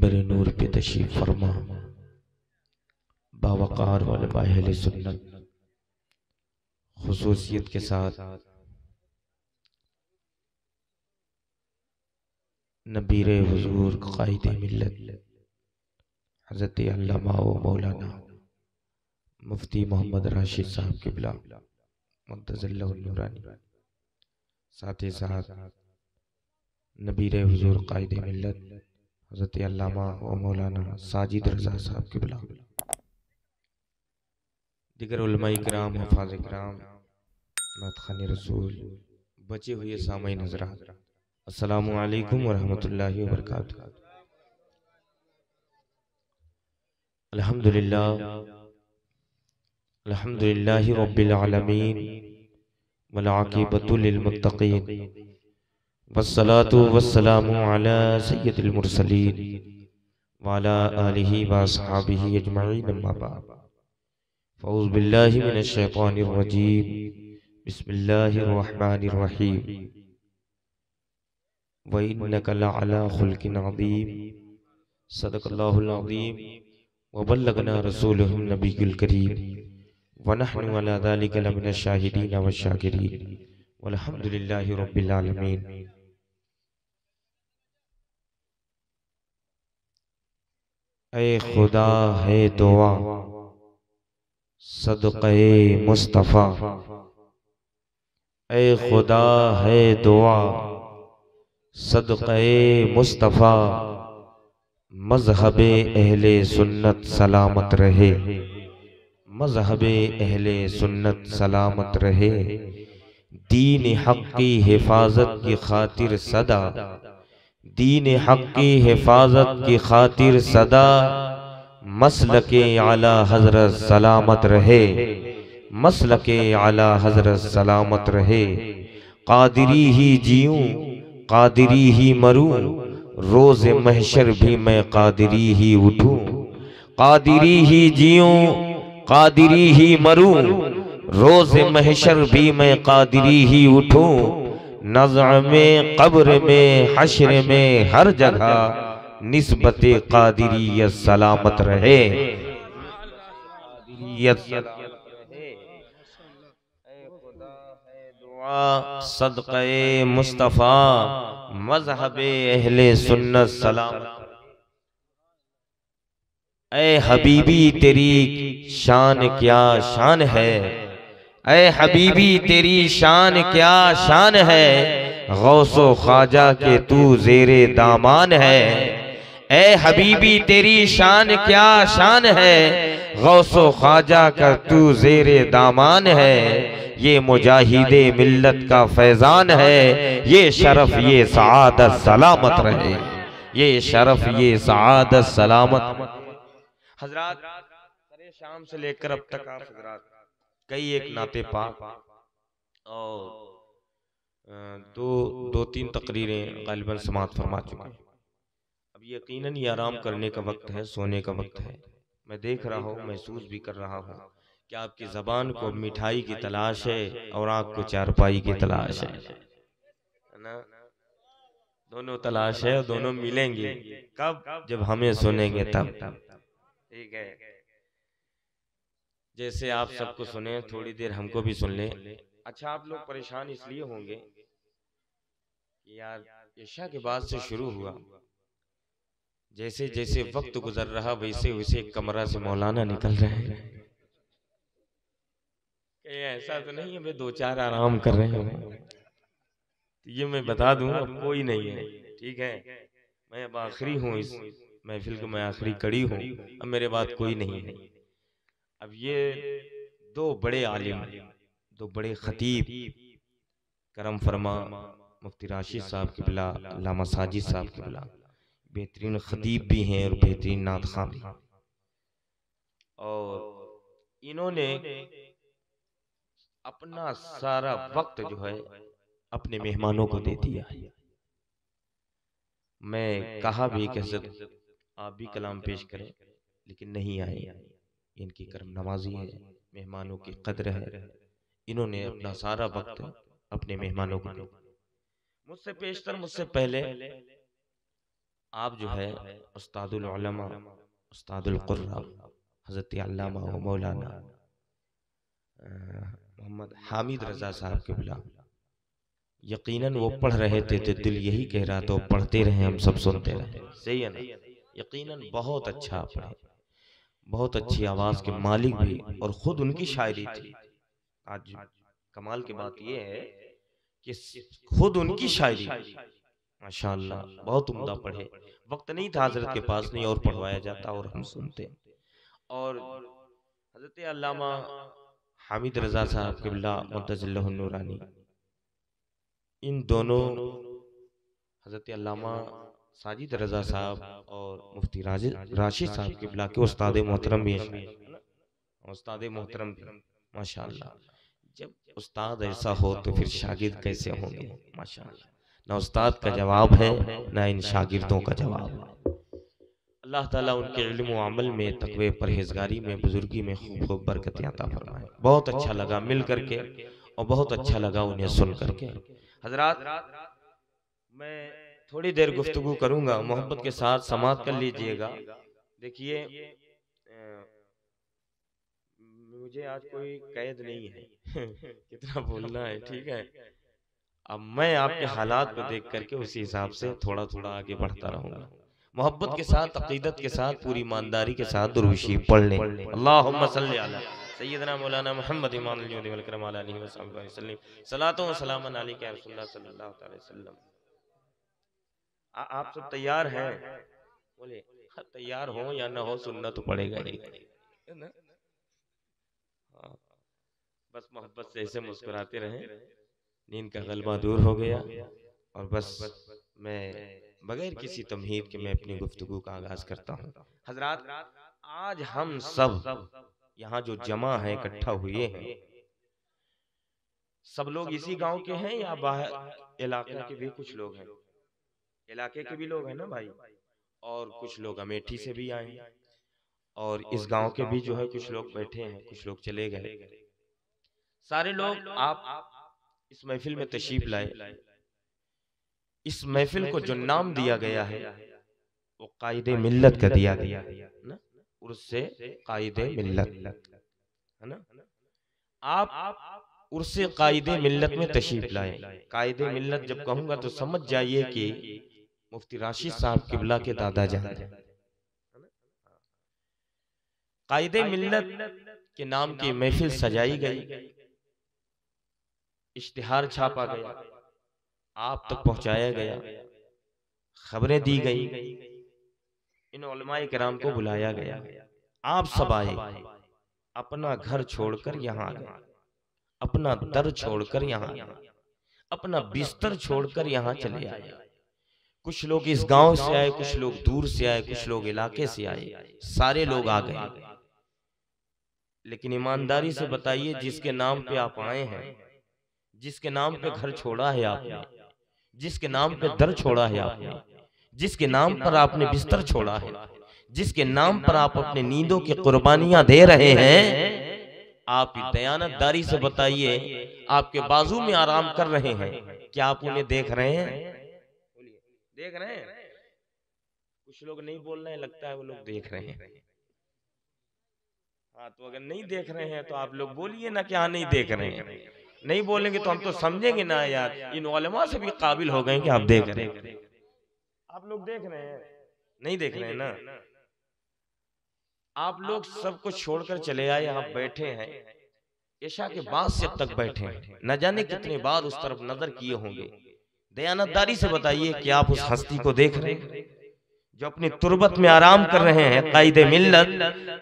मिंबर नूर पे तशरीफ फरमा, बावकार वाले अहले सुन्नत खुसूसियत के साथ नबीर हुजूर कायद मिल्लत हज़रत अल्लामा व मौलाना मुफ्ती मोहम्मद राशिद साहब क़िबला मुंतज़िल्लहुल नूरानी, साथ ही साथ नबीर हुजूर कायद मिल्लत हज़रत अल्लामा व मौलाना साजिद रज़ा साहब क़िबला, दिगर उलमाए किराम, हफ़ाज़ किराम, नातख़ाने रसूल, बचे हुए सामईन हज़रात, अस्सलामु अलैकुम व रहमतुल्लाहि व बरकातुहू। अल्हम्दुलिल्लाह अल्हम्दुलिल्लाहि रब्बिल आलमीन वल आक़िबतु लिल मुत्तक़ीन वस्सलातु वस्सलामु अला सय्यिदिल मुरसलीन व अला आलिहि व अस्हाबिहि अजमईन, अम्मा बअद। फ़ऊज़ु बिल्लाहि मिनश शैतानिर रजीम, बिस्मिल्लाहिर रहमानिर रहीम, व इन्नका लअला खुल्क़िन अज़ीम, सदक़ल्लाहुल अज़ीम व बल्लगना रसूलुहुन नबियुल करीम व नहनु अला ज़ालिका लमिनश शाहिदीन व शाकिरीन वल्हम्दुलिल्लाहि रब्बिल आलमीन। ऐ खुदा है दुआ सदक़े मुस्तफ़ा, ऐ खुदा है दुआ सदक़े मुस्तफ़ा, मज़हबे अहले सुन्नत सलामत रहे, मज़हबे अहले सुन्नत सलामत रहे, दीन हक़ की हिफाजत की खातिर सदा, दीन हक़ की हिफाजत की खातिर सदा, मसलके आला हज़रत सलामत रहे, मसलके आला हज़रत सलामत रहे। क़ादिरी ही जीऊँ क़ादिरी ही मरूँ, रोज़ महशर भी मैं क़ादिरी ही उठूँ, क़ादिरी ही जीऊँ क़ादिरी ही मरूँ, रोज़ महशर भी मैं क़ादिरी ही उठूँ। नज़अ में क़ब्र में हश्र में हर जगह निस्बते क़ादिरियत सलामत रहे, सदक़े मुस्तफ़ा, मज़हबे अहले सुन्नत सलामत। ऐ हबीबी तेरी शान क्या शान है, ऐ हबीबी तेरी शान क्या शान है, गौसो ख्वाजा के तू ज़ेरे दामान है। ऐ हबीबी तेरी शान क्या शान है, गौसो ख्वाजा का तू ज़ेरे दामान है। ये मुजाहिदे मिल्लत का फैज़ान है, ये शरफ ये सआदत सलामत रहे, ये शरफ ये सआदत सलामत। हज़रात सरे शाम से लेकर अब तक आप हज़रात कई एक नाते पाक और दो तीन तकरीरें गालिबन समाअत फरमा चुके हैं। अब यकीनन ये आराम करने का वक्त है, सोने का वक्त है। मैं देख रहा हूँ, महसूस भी कर रहा हूँ कि आपकी ज़बान को मिठाई की तलाश है और आँख को चारपाई की तलाश है ना। दोनों तलाश है और दोनों मिलेंगे कब, जब हमें सुनेंगे तब। ठीक है, जैसे आप सबको सुने थोड़ी देर हमको भी सुन ले। अच्छा, आप लोग परेशान इसलिए होंगे कि यार इशा के बाद से शुरू हुआ, जैसे जैसे वक्त गुजर रहा वैसे वैसे कमरा से मौलाना निकल रहे हैं। ऐसा तो नहीं है वे दो चार आराम कर रहे हैं, तो ये मैं बता दूं अब कोई नहीं है। ठीक है, मैं अब आखिरी हूँ इस महफिल को, मैं आखिरी कड़ी हूँ, अब मेरे बाद कोई नहीं है। अब ये दो बड़े आलिम, दो बड़े खतीब, करम फरमा मुफ्ती राशिद साहब क़िबला, अल्लामा साजिद साहब क़िबला, बेहतरीन खतीब भी हैं और बेहतरीन नातख़्वां भी। और इन्होंने अपना सारा वक्त जो है अपने मेहमानों को दे दिया है। मैं कहा भी कि आप भी कलाम पेश करें, लेकिन नहीं आए। इनकी करम नवाजी है, मेहमानों की कद्र है। इन्होंने अपना सारा वक्त अपने मेहमानों को दिया। मुझसे पेशतर, मुझसे पहले आप जो है उस्तादुल उलमा उस्तादुल कुर्रा हज़रत अल्लामा व मौलाना मोहम्मद हामिद रज़ा साहब क़िबला, यकीनन वो पढ़ रहे थे तो दिल यही कह रहा था पढ़ते रहे, हम सब सुनते रहे। सही है ना? यकीनन बहुत अच्छा पढ़े, बहुत अच्छी आवाज के मालिक भी, और खुद उनकी शायरी थी। आज कमाल की बात यह है कि खुद उनकी शायरी माशाअल्लाह बहुत उम्दा पढ़े। वक्त नहीं था हजरत के पास, नहीं और पढ़वाया जाता और हम सुनते। और हजरत अल्लामा हामिद रज़ा साहब क़िबला मुद्दज़िल्लहु नूरानी, इन दोनों हजरत अल्लामा साजिद रज़ा साहब और मुफ्ती राशिद साहब क़िबला के उस्ताद मोहतरम भी हैं, उस्ताद मोहतरम भी माशाअल्लाह। जब उस्ताद ऐसा हो तो फिर शागिर्द कैसे होंगे? माशाअल्लाह, ना उस्ताद का जवाब है ना इन शागिर्दों का जवाब है। अल्लाह ताला उनके इल्म व अमल में, तक़वे परहेज़गारी में, बुजुर्गी में खूब खूब बरकतें अता फरमाए। बहुत अच्छा लगा मिल करके और बहुत अच्छा लगा उन्हें सुन करके। हजरात, मैं थोड़ी देर गुफ्तगू करूंगा, मोहब्बत के साथ समाअत कर लीजिएगा। देखिए मुझे आज कोई कैद नहीं है कितना बोलना है, ठीक है? अब मैं आपके हालात को देख करके उसी हिसाब से थोड़ा थोड़ा आगे बढ़ता रहूंगा। मोहब्बत के साथ, अकीदत के साथ, पूरी ईमानदारी के साथ दुरूद शरीफ पढ़ लें। अल्लाहुम्मा सल्ली अला सय्यदना मौलाना मुहम्मद इमामुल जूद वल करम अला आलिहि व सल्लम वसल्लम सलातो व सलामन अलैका या रसूलल्लाह सल्लल्लाहु अलैहि वसल्लम। आप सब तैयार हैं? बोले तैयार हो या ना हो, सुनना तो पड़ेगा ही, है ना? बस मोहब्बत से ऐसे मुस्कुराते रहे, नींद का गलबा दूर हो गया। और बस मैं बगैर किसी तमहीद के मैं अपनी गुफ्तगू का आगाज करता हूँ। हजरात, आज हम सब यहाँ जो जमा है, इकट्ठा हुए हैं, सब लोग इसी गांव के हैं या बाहर इलाके के भी कुछ लोग हैं? इलाके के भी लोग हैं ना भाई, और कुछ लोग अमेठी से भी आए हैं, और इस गांव के भी जो है कुछ लोग बैठे हैं, कुछ लोग चले गए। सारे लोग आप इस महफिल में तशरीफ लाए। इस महफिल को जो नाम दिया गया है वो कायदे मिल्लत का दिया गया ना, उर्से कायदे मिल्लत, है ना? आप उर्से कायदे मिल्लत में तशरीफ लाए। कायदे मिल्लत जब कहूंगा तो समझ जाइए कि मुफ्ती राशिद साहब क़िबला के दादा जान। कायदे मिल्लत के नाम की महफिल सजाई गई, इश्तिहार छापा गया, आप तक पहुंचाया गया, खबरें दी गई, इन उलमाए किराम को बुलाया गया। आप सब आए, अपना घर छोड़कर यहाँ आ गए, अपना दर छोड़कर यहाँ आ गए, अपना बिस्तर छोड़कर यहाँ चले आए। कुछ लोग इस गांव से आए, कुछ लोग दूर से आए, कुछ लोग इलाके से आए, सारे लोग आ गए। लेकिन ईमानदारी से बताइए, जिसके नाम पे आप आए हैं, जिसके नाम पे घर छोड़ा है आपने, जिसके नाम पे दर छोड़ा है आपने, जिसके नाम पर आपने बिस्तर छोड़ा है, जिसके नाम पर आप अपने नींदों की कुर्बानियां दे रहे हैं, आप दयानतदारी से बताइए, आपके बाजू में आराम कर रहे हैं, क्या आप उन्हें देख रहे हैं? देख रहे हैं? कुछ लोग नहीं बोल रहे हैं, लगता है वो लोग देख रहे हैं। हाँ, तो अगर नहीं देख रहे हैं तो आप लोग बोलिए ना कि हाँ नहीं देख रहे हैं। नहीं बोलेंगे तो हम तो समझेंगे ना यार, इन उलमा से भी काबिल हो गए कि आप देख रहे हैं। आप लोग देख रहे हैं? नहीं देख रहे हैं ना? आप लोग सब कुछ छोड़कर चले आए, यहाँ बैठे हैं, ईशा के बाद से अब तक बैठे हैं, न जाने कितने बार उस तरफ नजर किए होंगे। दयानतदारी से बताइए कि आप उस हस्ती को देख रहे हैं जो अपनी तुरबत में आराम कर रहे हैं, कायदे मिल्लत,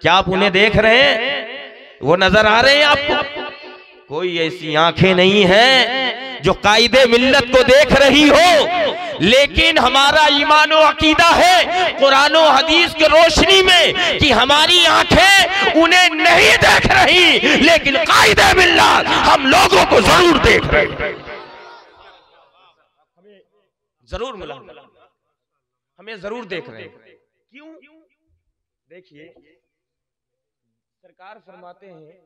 क्या आप उन्हें देख रहे हैं? वो नजर आ रहे हैं आपको? कोई ऐसी आंखें नहीं है जो कायदे मिल्लत को देख रही हो, लेकिन हमारा ईमान और अकीदा है कुरान और हदीस की रोशनी में कि हमारी आंखें उन्हें नहीं देख रही, लेकिन कायदे मिल्लत हम लोगों को जरूर देख रहे हैं। जरूर मिला, हमें जरूर देख रहे हैं। क्यों? देखिए, सरकार फरमाते हैं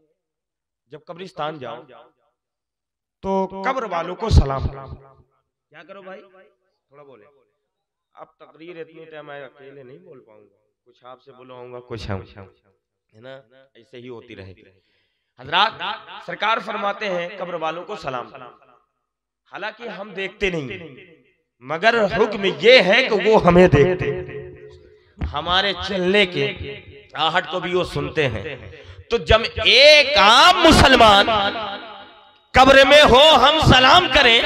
जब कब्रिस्तान जाओ तो कब्र वालों को सलाम करो। क्या करो भाई? थोड़ा बोले। अब तकरीर इतनी टाइम मैं अकेले नहीं बोल पाऊंगा, कुछ आपसे बुलवाऊंगा, कुछ हम, है ना, ऐसे ही होती रहेगी। हजरात, सरकार फरमाते हैं कब्र वालों को सलाम। हालांकि हम देखते नहीं, मगर हुक्म ये है कि वो हमें देखते, हमारे चलने के आहट को भी वो सुनते हैं। तो जब एक आम मुसलमान कब्र में हो, हम सलाम करें,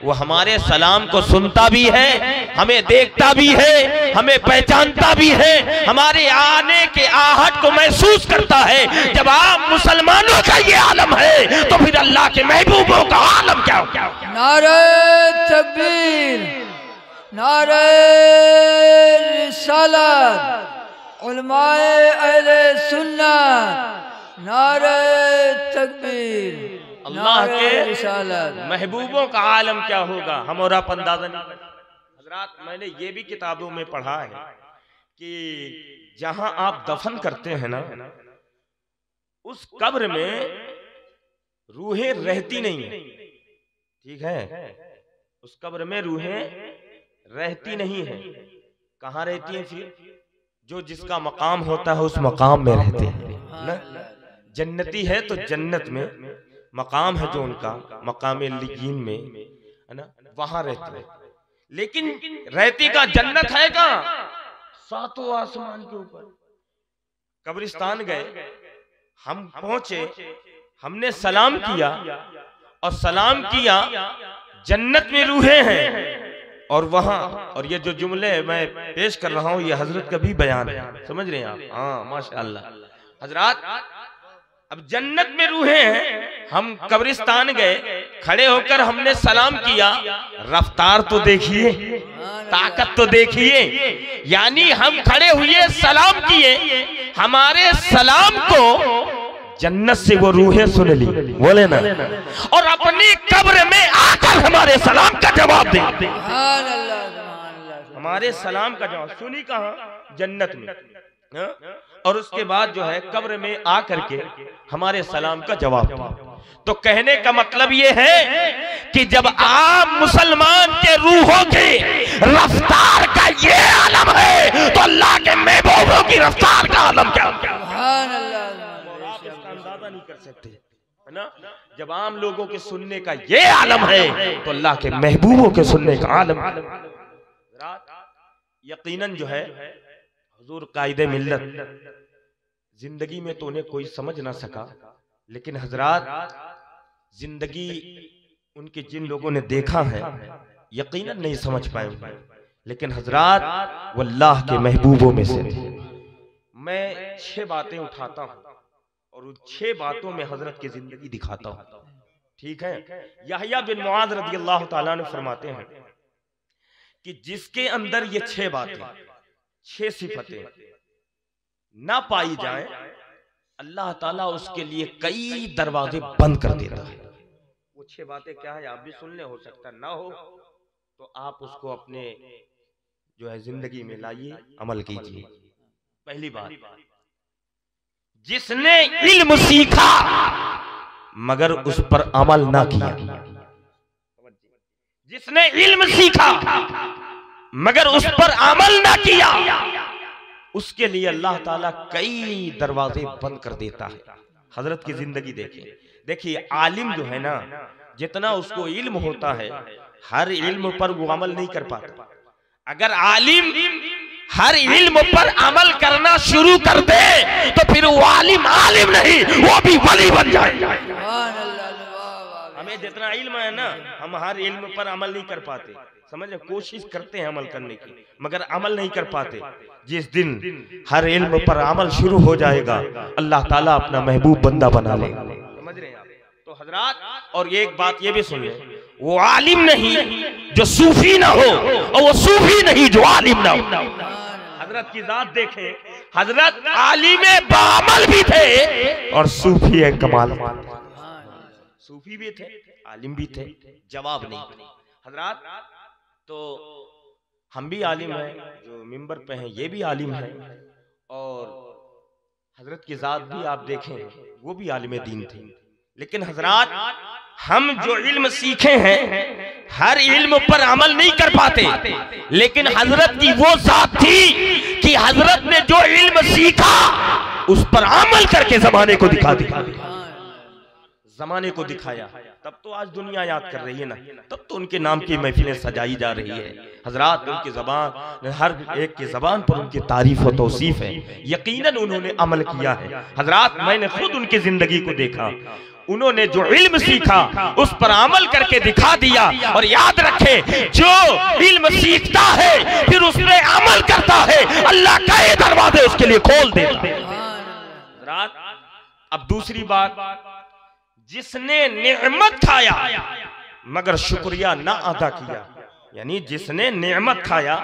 वो हमारे सलाम को सुनता भी है, हमें देखता भी है, हमें पहचानता भी है, हमारे आने के आहट को महसूस करता है। जब आम मुसलमानों का ये आलम है तो फिर अल्लाह के महबूबों का आलम क्या हो? नारे तकबीर, नारे रिसालत, उलमाए अहले सुन्नत, नारे तकबीर, अल्लाह के महबूबों का आलम क्या होगा, हम और आप अंदाजा नहीं। हजरात, मैंने ये भी किताबों में पढ़ा है कि जहां आप दफन करते हैं ना, उस कब्र में रूहें रहती नहीं है, ठीक है, उस कब्र में रूहें रहती नहीं है। कहाँ रहती हैं फिर? जो जिसका मकाम होता है उस मकाम में रहते हैं ना। जन्नती है तो जन्नत में मकाम है जो उनका, मकाम लियीन में, है ना, वहां रहते हैं। लेकिन रहती का जन्नत है कहाँ? सातों आसमान के ऊपर। कब्रिस्तान गए, हम पहुंचे, हमने सलाम किया, और सलाम किया, जन्नत में रूहें हैं, और वहां, और ये जो जुमले मैं पेश कर रहा हूं ये हजरत का भी बयान है, समझ रहे हैं आप? हाँ, माशाअल्लाह। हजरात, अब जन्नत में रूहें हैं, हम कब्रिस्तान गए, खड़े होकर हमने सलाम किया, रफ्तार तो देखिए, ताकत तो देखिए, यानी हम खड़े हुए सलाम किए, हमारे सलाम को जन्नत से वो रूहें सुन ली, बोले ना, और अपनी कब्र में आकर हमारे सलाम का जवाब दे, हमारे सलाम का जवाब सुनी कहाँ? जन्नत में। और उसके बाद जो है कब्र में आकर के हमारे सलाम का जवाब दिया। तो कहने का मतलब ये है कि जब आम मुसलमान के रूहों की रफ्तार का ये आलम है तो अल्लाह के महबूबों की रफ्तार का आलम क्या? आप इसका अंदाजा नहीं कर सकते, है ना। जब आम लोगों के सुनने का ये आलम है तो अल्लाह के महबूबों के सुनने का आलम। यकीनन जो है हुजूर कायदे मिल्लत जिंदगी में तो उन्हें कोई समझ ना सका, लेकिन हजरात जिंदगी उनके जिन लोगों ने देखा है यकीनन नहीं समझ पाए, लेकिन हजरात वो अल्लाह के महबूबों में से थे। मैं 6 बातें उठाता हूँ और उन 6 बातों में हजरत की जिंदगी दिखाता हूँ, ठीक है। यहया बिन मुआज रदियल्लाहु ताला ने फरमाते हैं कि जिसके अंदर ये 6 बातें, 6 सिफतें ना पाई जाए, अल्लाह ताला उसके लिए कई दरवाजे बंद कर देता है। वो 6 बातें क्या है आप भी सुन ले, हो सकता ना हो तो आप उसको अपने जो है जिंदगी में लाइए, अमल कीजिए। पहली बात, जिसने इल्म सीखा मगर उस पर अमल ना किया। जिसने इल्म सीखा मगर उस पर अमल ना किया, उसके लिए अल्लाह ताला कई दरवाजे बंद कर देता है। हजरत की जिंदगी देखिए आलिम जो है ना, जितना उसको इल्म होता है हर इल्म पर वो अमल नहीं कर पाता। अगर आलिम हर इल्म पर अमल करना शुरू कर दे तो फिर वो आलिम आलिम नहीं, वो भी वली बन जाएगा। हमें जितना इल्म है ना, हम हर इल्म पर अमल नहीं कर पाते, समझे, कोशिश करते हैं अमल करने की मगर अमल नहीं कर पाते। जिस दिन हर इल्म पर अमल शुरू हो जाएगा अल्लाह ताला अपना महबूब बंदा बना लेगा, समझ रहे हैं आप? तो हजरात, और एक बात ये भी सुन ले, वो आलिम नहीं जो सूफी ना हो और वो सूफी नहीं जो आलिम ना हो। हजरत की जात देखें, हजरत आलिमे बामल भी थे और सूफी है कमाल, सूफी भी थे आलिम भी थे, जवाब नहीं। हजरत, तो हम भी आलिम हैं, जो मिंबर पे हैं ये भी आलिम है, और हजरत की जात भी आप देखें वो भी आलिम दीन थी। लेकिन हजरत हम जो इल्म सीखे हैं हर इल्म पर अमल नहीं कर पाते, लेकिन हजरत की वो जात थी कि हजरत ने जो इल्म सीखा उस पर अमल करके जमाने को दिखा दिया, जमाने को दिखाया। तब तो आज दुनिया याद कर रही है ना, तब तो उनके नाम की महफिलें सजाई जा रही है। हजरात उनकी जबान, हर एक की जबान पर उनकी तारीफ और तौसीफ है। यकीनन उन्होंने अमल किया है। हजरात मैंने खुद उनकी जिंदगी को देखा, उन्होंने जो इल्म सीखा उस पर अमल करके दिखा दिया। और याद रखे, जो इल्म सीखता है फिर उस पर अमल करता है, अल्लाह कई दरवाजे उसके लिए खोल देता है। अब दूसरी बात, जिसने नेमत खाया मगर शुक्रिया ना अदा किया, यानी जिसने नेमत खाया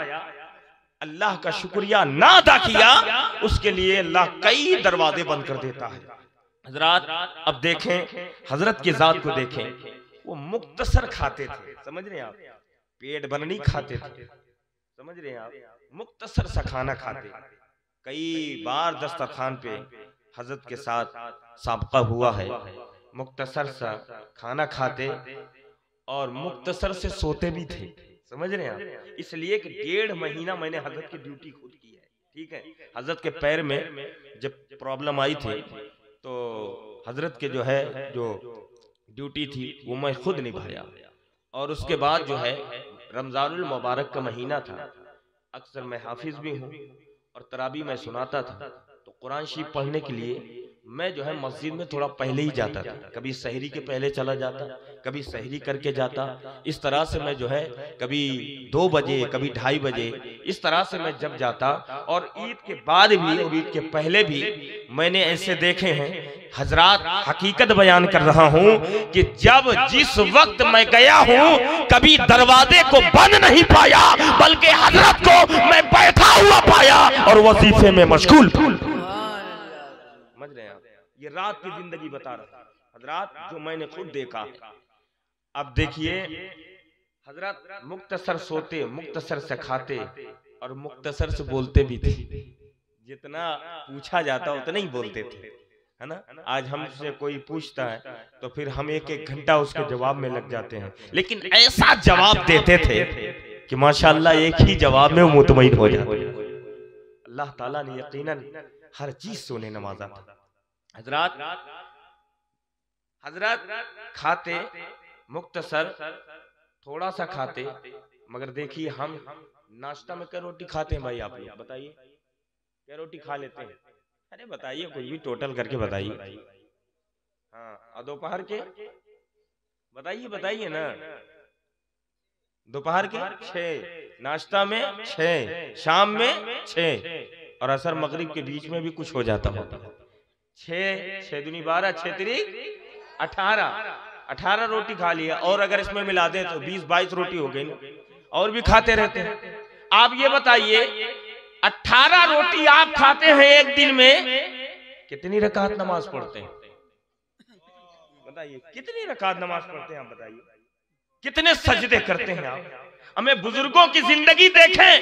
अल्लाह का शुक्रिया ना अदा किया, उसके लिए अल्लाह कई दरवाजे बंद कर देता है। हजरात अब देखें, हजरत की जात को देखें, वो मुख्तसर खाते थे, समझ रहे हैं आप, पेट भर नहीं खाते थे, समझ रहे हैं आप, मुख्तसर सा खाना खाते। कई बार दस्तरखान पे हजरत के साथ साबका हुआ है, मुख्तसर सा खाना खाते और मुख्तसर से सोते भी थे, समझ रहे हैं आप। इसलिए कि 1.5 महीना मैंने हजरत की ड्यूटी खुद की है, ठीक है। हजरत के पैर में जब प्रॉब्लम आई थी तो हजरत के जो है जो ड्यूटी थी वो मैं खुद निभाया। और उसके बाद जो है रमजानुल मुबारक का महीना था, अक्सर मैं हाफिज भी हूँ और तराबी मैं सुनाता था, तो कुरान शरीफ पढ़ने के लिए मैं जो है मस्जिद में थोड़ा पहले ही जाता था। कभी सहरी के पहले चला जाता, कभी सहरी करके जाता। इस तरह से मैं जो है कभी 2 बजे, कभी 2:30 बजे, इस तरह से मैं जब जाता। और ईद के बाद भी और ईद के पहले भी मैंने ऐसे देखे हैं। हजरात हकीकत बयान कर रहा हूँ कि जब जिस वक्त मैं गया हूँ कभी दरवाजे को बंद नहीं पाया, बल्कि हजरत को मैं बैठा हुआ पाया और वजीफे में मशगूल। समझ रहे हैं आप, ये रात की जिंदगी बता रहा हूं हजरात, जो मैंने खुद देखा है। अब देखिए हजरत मुख्तसर सोते, मुख्तसर से खाते और मुख्तसर से बोलते भी थे। जितना पूछा जाता उतना ही बोलते थे, है ना। आज हमसे कोई पूछता है तो फिर हम 1-1 घंटा उसके जवाब में लग जाते हैं, लेकिन ऐसा जवाब देते थे कि माशाअल्लाह एक ही जवाब में मुतमईन हो जाते। अल्लाह ताला ने यकीनन हर चीज से उन्हें नवाजा था। हजरत खाते मुख्तसर, थोड़ा सा खाते, मगर देखिए हम नाश्ता में क्या रोटी खाते हैं भाई, आप लोग बताइए क्या रोटी खा लेते हैं? अरे बताइए, कुछ भी टोटल करके बताइए। हाँ, और दोपहर के बताइए, बताइए ना। दोपहर के 6, नाश्ता में 6, शाम में 6 और असर मगरिब के बीच में भी कुछ हो जाता होता है। 6 दूनी 12, 6 तिरिक 18 रोटी खा लिया, और अगर इसमें मिला दे तो 20-22 रोटी हो गई ना, और भी खाते रहते हैं। आप ये बताइए 18 रोटी आप खाते हैं एक दिन में, कितनी रकात नमाज पढ़ते हैं? बताइए कितनी रकात नमाज पढ़ते हैं आप, बताइए कितने सजदे करते हैं आप? हमें बुजुर्गों की जिंदगी देखें,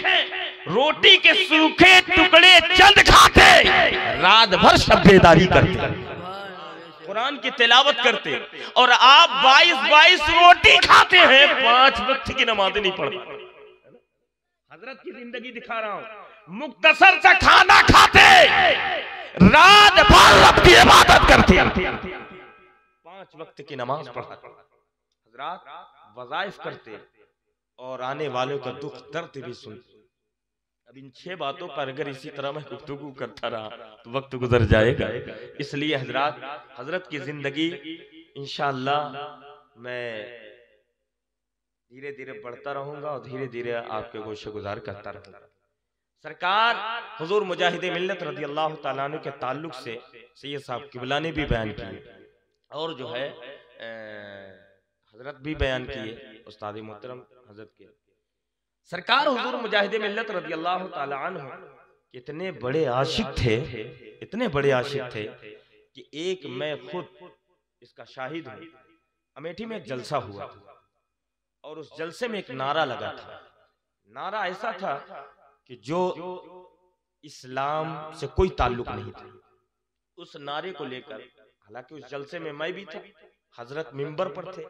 रोटी के सूखे टुकड़े चंद खाते, रात भर शब्देदारी करते, कुरान की तिलावत करते, और आप 22 रोटी खाते हैं, 5 वक्त की नमाज नहीं पढ़ते। हजरत की जिंदगी दिखा रहा हूं, मुख्तसर से खाना खाते, रात भर रब की इबादत करते, 5 वक्त की नमाज पढ़ते, हजरत वज़ाइफ करते और आने वालों का दुख दर्द भी सुनते। अब इन 6 बातों पर अगर इसी तरह मैं गुफ्तगू करता रहा तो वक्त गुजर जाएगा। इसलिए हजरत की जिंदगी इंशाअल्लाह मैं धीरे धीरे बढ़ता रहूंगा और धीरे धीरे आपके गोशे गुजार करता रहूंगा। सरकार हुजूर मुजाहिद मिल्लत रज़ियल्लाहु ताला अन्हु के ताल्लुक से सैयद साहब किबला ने भी बयान किए और जो है हजरत भी बयान किए, उस्ताद मोहतरम हजरत के। सरकार हुजूर मुजाहिद मिल्लत रज़ियल्लाहु ताला अन्हु कितने बड़े आशिक थे, इतने बड़े आशिक थे कि एक मैं खुद इसका शाहिद हूँ। अमेठी में एक जलसा हुआ था और उस जलसे में एक नारा लगा था। नारा ऐसा था कि जो इस्लाम से कोई ताल्लुक नहीं था, उस नारे को लेकर, हालांकि उस जलसे में मैं भी था, हजरत मिंबर पर थे,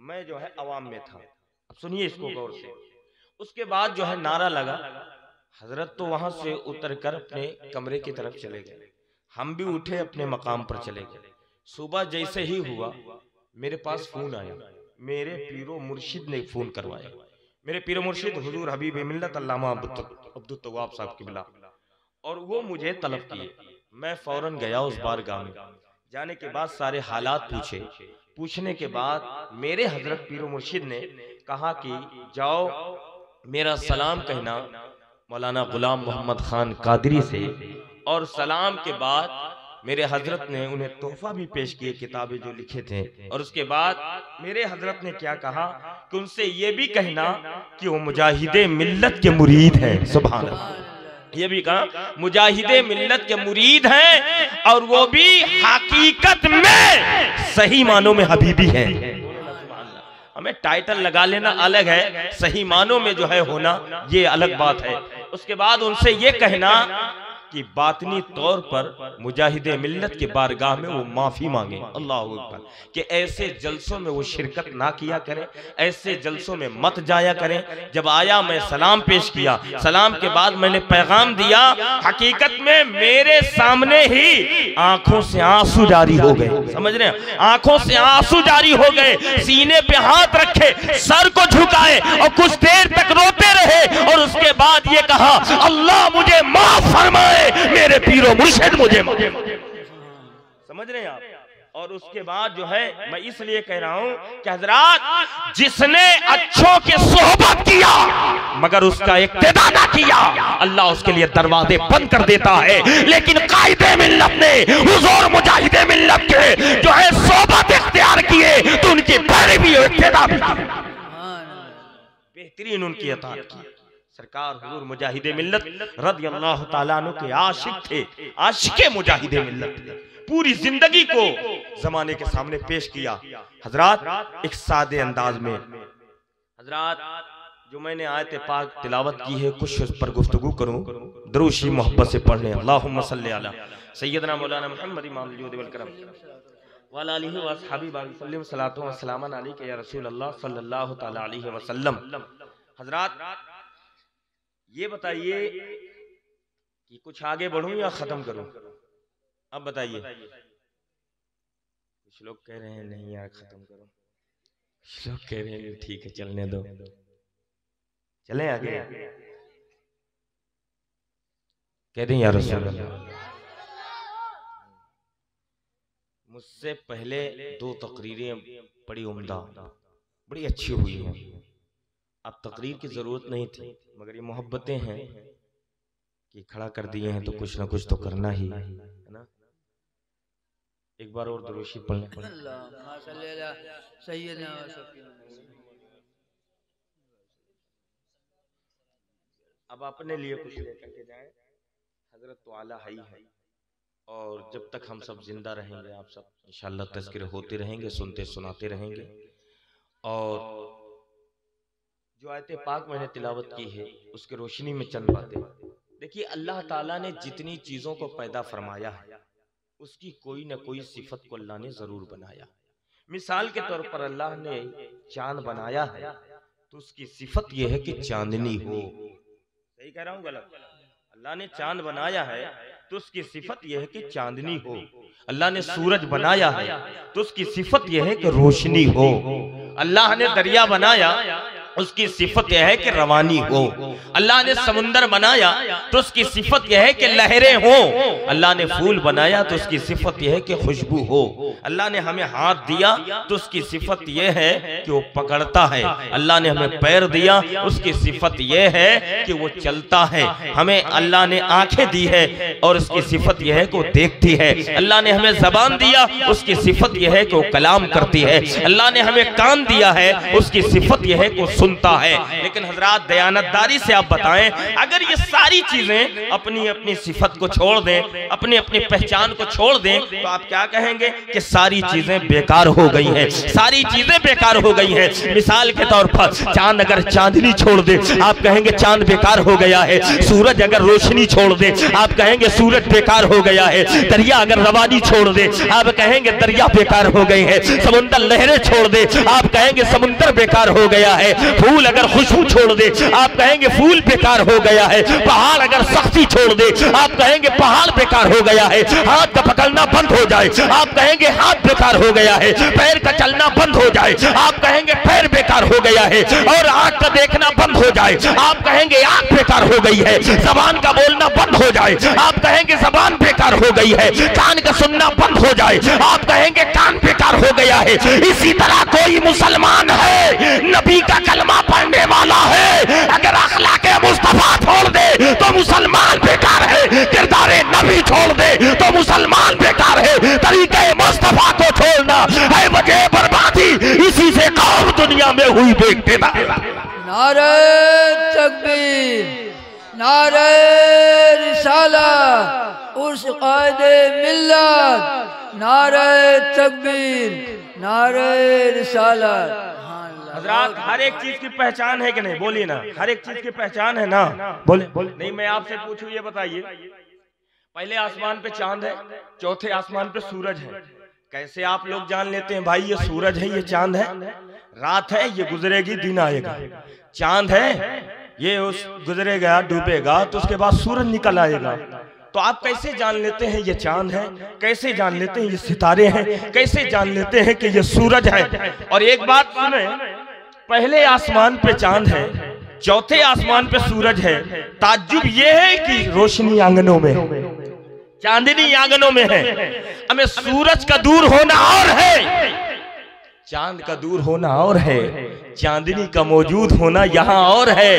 मैं जो है अवाम में था। अब सुनिए इसको गौर से। उसके बाद जो है नारा लगा, हजरत तो वहां से उतरकर अपने कमरे की तरफ चले गए, हम भी उठे अपने मकाम पर चले गए। सुबह जैसे ही हुआ मेरे पास फोन आया, मेरे पीरो मुर्शिद ने फोन करवाया। मेरे पीरो मुर्शिद हुजूर हबीब मिल्लत अल्लामा अब्दुल तव्वाब साहब किबला, और वो मुझे तलब किए। मैं फौरन गया उस बारगाह में। जाने के बाद सारे हालात पूछे। पूछने के बाद मेरे हजरत पीरो मुर्शिद ने कहा कि जाओ मेरा सलाम कहना मौलाना गुलाम मोहम्मद खान कादरी से, और सलाम के बाद मेरे हजरत ने उन्हें तोहफा भी पेश किए, किताबें जो लिखे थे। और उसके बाद मेरे हजरत ने क्या कहा कि उनसे ये भी कहना कि वो मुजाहिदे मिल्लत के मुरीद हैं। सुभान अल्लाह। ये भी कहा मुजाहिदे मिल्लत के मुरीद हैं, और वो भी हकीकत में सही मानों में हबीबी हैं। हमें टाइटल लगा लेना अलग है, सही मानों में जो है होना ये अलग बात है। उसके बाद उनसे ये कहना कि बातनी तौर पर मुजाहिदे मिल्लत के बारगाह में वो माफी मांगे, अल्लाह अकबर, कि ऐसे जलसों में वो शिरकत ना किया करें, ऐसे जलसों में मत जाया करें। जब आया मैं सलाम पेश किया, सलाम के बाद मैंने पैगाम दिया, हकीकत में मेरे सामने ही आंखों से आंसू जारी हो गए। समझ रहे हैं, आंखों से आंसू जारी हो गए। सीने पे हाथ रखे, सर को झुकाए और कुछ देर तक रोते रहे, और उसके बाद ये कहा अल्लाह मुझे माफ फरमाए, मेरे पीरो मुर्शिद मुझे। समझ रहे हैं आप। और उसके बाद जो है मैं इसलिए कह रहा हूं कि हजरात, जिसने अच्छों की सोहबत किया मगर उसका इक्तिदा ना किया, अल्लाह उसके लिए दरवाजे बंद कर देता है। लेकिन कायदे मिल्लत ने हुजूर मुजाहिदे मिल्लत के जो है सोहबत इख्तियार किए तो उनकी पैरवी और इक्तिदा भी बेहतरीन उनकी अताअत की। सरकार हुजूर मुजाहिदे मिल्लत रज़ियल्लाहु ताला अन्हु के आशिक थे, आशिके मुजाहिदे मिल्लत थे। पूरी जिंदगी को जमाने के सामने पेश किया। हजरात एक सादे अंदाज में, हजरात जो मैंने आयत पाक तिलावत की है कुछ उस पर गुफ्तगू करूं, दरूशी मोहब्बत से पढ़ लें। अल्लाहुम्मा सल्ली अला सय्यदना मौलाना मुहम्मद इमाम जुद वल करम व अला आलिहि व अस्हाबी वसल्लम सलातो व सलामन अलैका या रसूल अल्लाह सल्लल्लाहु तआला अलैहि वसल्लम। हजरात ये बताइए कि कुछ आगे बढ़ूं या खत्म करूं? अब बताइए। कुछ लोग कह रहे हैं नहीं यार खत्म करो, कुछ लोग कह रहे हैं ठीक है चलने दो। चलें आगे। कह दें या रसूल अल्लाह। मुझसे पहले दो तकरीरें बड़ी उम्दा, बड़ी अच्छी हुई हैं। अब तकरीर की जरूरत नहीं थी, मगर ये मोहब्बतें हैं कि खड़ा कर दिए हैं तो कुछ ना कुछ तो करना ही है ना। एक बार और दुरूशी पढ़ने पड़े। अब अपने लिए कुछ लेकर के जाएं। हजरत तो आला है ही है, और जब तक हम सब जिंदा रहेंगे आप सब इंशाअल्लाह तज़किर होते रहेंगे, सुनते सुनाते रहेंगे। और जो आयत पाक मैंने तिलावत की है उसके रोशनी में चंद बातें। देखिए, अल्लाह ताला ने जितनी चीजों को पैदा फरमाया है उसकी कोई ना कोई सिफत को अल्लाह ने जरूर बनाया। मिसाल के तौर पर अल्लाह ने चांद बनाया है तो उसकी सिफत यह है कि चांदनी हो। सही कह रहा हूँ गलत? अल्लाह ने चांद बनाया है तो उसकी सिफत यह है कि चांदनी हो। अल्लाह ने सूरज बनाया है तो उसकी सिफत यह है कि रोशनी हो। अल्लाह ने दरिया बनाया उसकी सिफत यह है कि रवानी हो। अल्लाह ने समुंदर बनाया तो उसकी सिफत यह है कि लहरें हो। अल्लाह ने फूल बनाया तो उसकी सिफत यह है कि खुशबू हो। अल्लाह ने हमें हाथ दिया तो उसकी सिफत यह है कि वो पकड़ता है। अल्लाह ने हमें पैर दिया उसकी सिफत यह है कि वो चलता है। हमें अल्लाह ने आंखें दी है और उसकी सिफत यह है कि वो देखती है। अल्लाह ने हमें जबान दिया उसकी सिफत यह है कि वो कलाम करती है। अल्लाह ने हमें कान दिया है उसकी सिफत यह है कि वो सुनता है। लेकिन हजरात दयानतदारी से आप बताएं, अगर ये सारी चीजें अपनी अपनी सिफत को छोड़ दें, अपनी अपनी पहचान को छोड़ दें, तो आप क्या कहेंगे कि सारी चीजें बेकार हो गई हैं, सारी चीजें बेकार हो गई हैं। मिसाल के तौर पर चांद अगर चांदनी छोड़ दे, आप कहेंगे चांद बेकार हो गया है। सूरज अगर रोशनी छोड़ दे, आप कहेंगे सूरज बेकार हो गया है। दरिया अगर रवानी छोड़ दे, आप कहेंगे दरिया बेकार हो गए हैं। समुद्र लहरें छोड़ दे, आप कहेंगे समुद्र बेकार हो गया है। फूल अगर खुशबू छोड़ दे, आप कहेंगे फूल बेकार हो गया है। पहाड़ अगर सख्ती छोड़ दे, आप कहेंगे पहाड़ बेकार हो गया है। हाथ का पकड़ना बंद हो जाए, आप कहेंगे हाथ बेकार हो गया है। पैर का चलना बंद हो जाए, आप कहेंगे पैर बेकार हो गया है। और आंख का देखना बंद हो जाए, आप कहेंगे आंख बेकार हो गई है। जबान का बोलना बंद हो जाए, आप कहेंगे जबान बेकार हो गई है। कान का सुनना बंद हो जाए, आप कहेंगे कान बेकार हो गया है। इसी तरह कोई मुसलमान है, नबी का कलमा पढ़ने वाला है, अगर अखलाके मुस्तफा छोड़ दे तो मुसलमान बेकार है। किरदारे नबी छोड़ दे तो मुसलमान बेकार है। तरीके मुस्तफा को छोड़ना है वजह बर्बादी, इसी से कौम दुनिया में हुई बेइज्जती। नारे तकबीर, नारे रिसालत, उस कायदे मिल्लत, नारे तकबीर, नारे रिसालत। हजरात हर एक चीज की पहचान है कि नहीं? बोलिए ना, हर एक चीज की पहचान है ना? बोले नहीं, मैं आपसे पूछूं, ये बताइए, पहले आसमान पे चांद है, चौथे आसमान पे सूरज है। कैसे आप लोग जान लेते हैं भाई ये सूरज है, ये चांद है? रात है, ये गुजरेगी, दिन आएगा। चांद है, ये उस गुजरेगा, डूबेगा, तो उसके बाद सूरज निकल आएगा। तो आप कैसे जान लेते हैं ये चांद है? कैसे जान लेते हैं ये सितारे हैं? कैसे जान लेते हैं कि ये सूरज है? और एक बात सुने, पहले आसमान पे चांद है, चौथे आसमान पे सूरज है। ताज्जुब ये है कि रोशनी आंगनों में, चांदनी आंगनों में है। हमें सूरज का दूर होना और है, चांद का दूर होना और है, चांदनी का मौजूद होना यहाँ और है।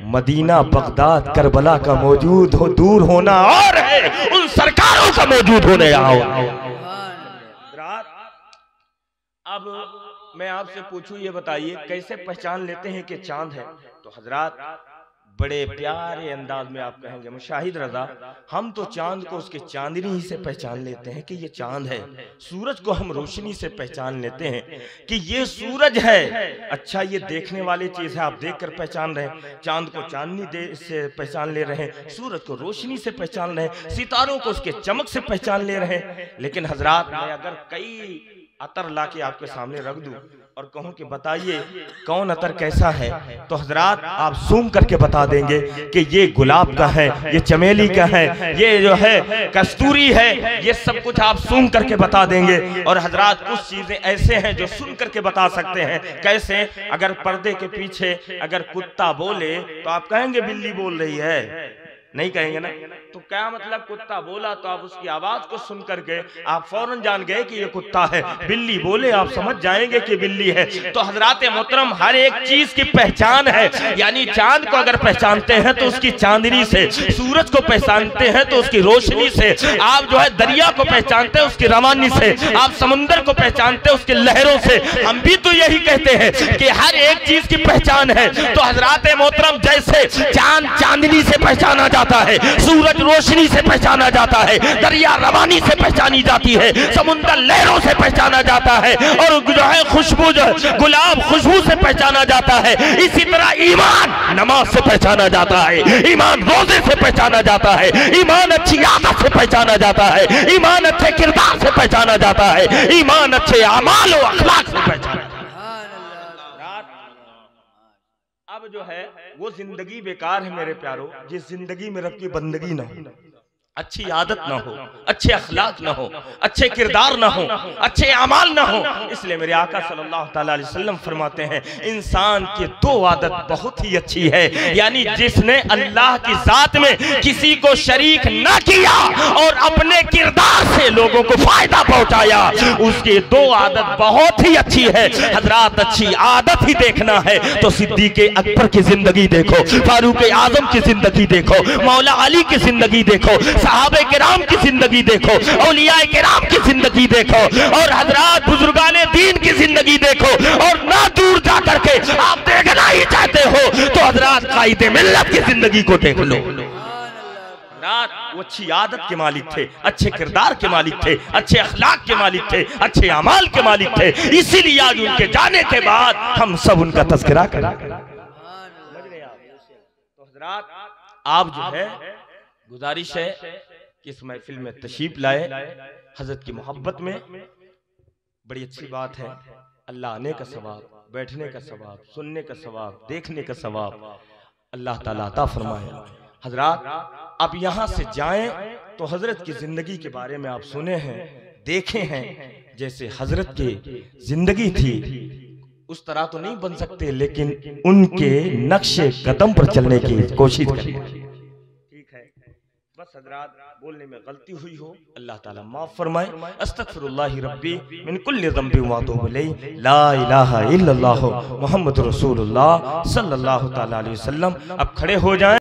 मदीना बगदाद करबला का मौजूद हो दूर होना और है, उन सरकारों का मौजूद होने यहाँ। अब मैं आपसे पूछूं, ये बताइए कैसे पहचान लेते हैं कि चांद है? तो हजरात बड़े प्यारे अंदाज में आप कहेंगे, मुशाहिद रजा, हम तो चांद को उसके चांदनी ही से पहचान लेते हैं कि ये चांद है। सूरज को हम रोशनी से पहचान लेते हैं कि ये सूरज है। अच्छा, ये देखने वाली चीज है, आप देखकर पहचान रहे हैं। चांद को चांदनी से पहचान ले रहे हैं, सूरज को रोशनी से पहचान रहे हैं, सितारों को उसके चमक से पहचान ले रहे हैं। लेकिन हजरात, मैं अगर कई अतर लाके आपके सामने रख दूं और कहूं कि बताइए कौन अतर कैसा है, तो हजरात आप सूम करके बता देंगे कि ये गुलाब का है, ये चमेली का है, ये जो है कस्तूरी है, ये सब कुछ आप सूम करके बता देंगे। और हजरात कुछ चीजें ऐसे हैं जो सुन करके बता सकते हैं। कैसे? अगर पर्दे के पीछे अगर कुत्ता बोले तो आप कहेंगे बिल्ली बोल रही है, नहीं कहेंगे ना? तो क्या मतलब, कुत्ता बोला तो आप उसकी आवाज को सुन करके आप फौरन जान गए कि ये कुत्ता है। बिल्ली बोले आप समझ जाएंगे कि बिल्ली है। तो हजरात मोहतरम, हर एक चीज की पहचान है। यानी चांद को अगर पहचानते हैं तो उसकी चांदनी से, सूरज को पहचानते हैं तो उसकी रोशनी से, आप जो है दरिया को पहचानते हैं उसकी रवानी से, आप समुद्र को पहचानते हैं उसकी लहरों से। हम भी तो यही कहते हैं कि हर एक चीज की पहचान है। तो हजरात मोहतरम, जैसे चांद चांदनी से पहचाना जाता है, सूरज रोशनी से पहचाना जाता है, दरिया रवानी से पहचानी जाती है, समुद्र लहरों से पहचाना जाता है, और जो है खुशबू, जो गुलाब खुशबू से पहचाना जाता है। इसी तरह ईमान नमाज से पहचाना जाता है, ईमान रोजे से पहचाना जाता है, ईमान अच्छी आदत से पहचाना जाता है, ईमान अच्छे किरदार से पहचाना जाता है, ईमान अच्छे अमाल और अखलाक से पहचाना। अब जो है वो जिंदगी बेकार है मेरे प्यारो, जिस जिंदगी में रब की बंदगी ना हो, अच्छी आदत ना हो, अच्छे अखलाक ना हो, अच्छे किरदार ना हो, अच्छे अमाल ना हो। इसलिए मेरे आका सल्लल्लाहु अलैहि वसल्लम फरमाते हैं, इंसान की दो आदत बहुत ही अच्छी है। यानी जिसने अल्लाह की जात में किसी को शरीक ना किया और अपने किरदार से लोगों को फायदा पहुंचाया, उसकी दो आदत बहुत ही अच्छी है। हजरात, अच्छी आदत ही देखना है तो सिद्दीक अकबर की जिंदगी देखो, फारूक आजम की जिंदगी देखो, मौला अली की जिंदगी देखो, सहाबे किराम की जिंदगी देखो, औलियाए किराम की जिंदगी देखो, और हजरात बुजुर्गाने दीन की जिंदगी देखो, और ना दूर जा करके आप देखना ही चाहते हो तो हजरात कायदे मिल्लत की जिंदगी को देख लो। वो अच्छी आदत के मालिक थे, अच्छे किरदार के मालिक थे, अच्छे अखलाक के मालिक थे, अच्छे अमाल के मालिक थे, इसीलिए आज उनके जाने के बाद हम सब उनका तज़किरा करें। तो हजरात आप जो है गुजारिश है कि इस महफिल में तशरीफ लाए, हजरत की मोहब्बत में। बड़ी अच्छी बात है, अल्लाह आने का सवाब, बैठने का सवाब, सुनने का सवाब, देखने का सवाब अल्लाह ताला अता फरमाए। हजरात आप यहाँ से जाएं तो हजरत की जिंदगी के बारे में आप सुने हैं, देखे हैं, जैसे हजरत की जिंदगी थी उस तरह तो नहीं बन सकते, लेकिन उनके नक्शे कदम पर चलने की कोशिश करें। ठीक है, बस हजरात बोलने में गलती हुई हो अल्लाह ताला माफ फरमाए। अस्तगफिरुल्लाह रब्बी मिन कुल्लि ज़ंबि व अतूबु इलैहि, ला इलाहा इल्लल्लाह मुहम्मदुर रसूलुल्लाह सल्लल्लाहु तआला अलैहि वसल्लम। अब खड़े हो जाएं।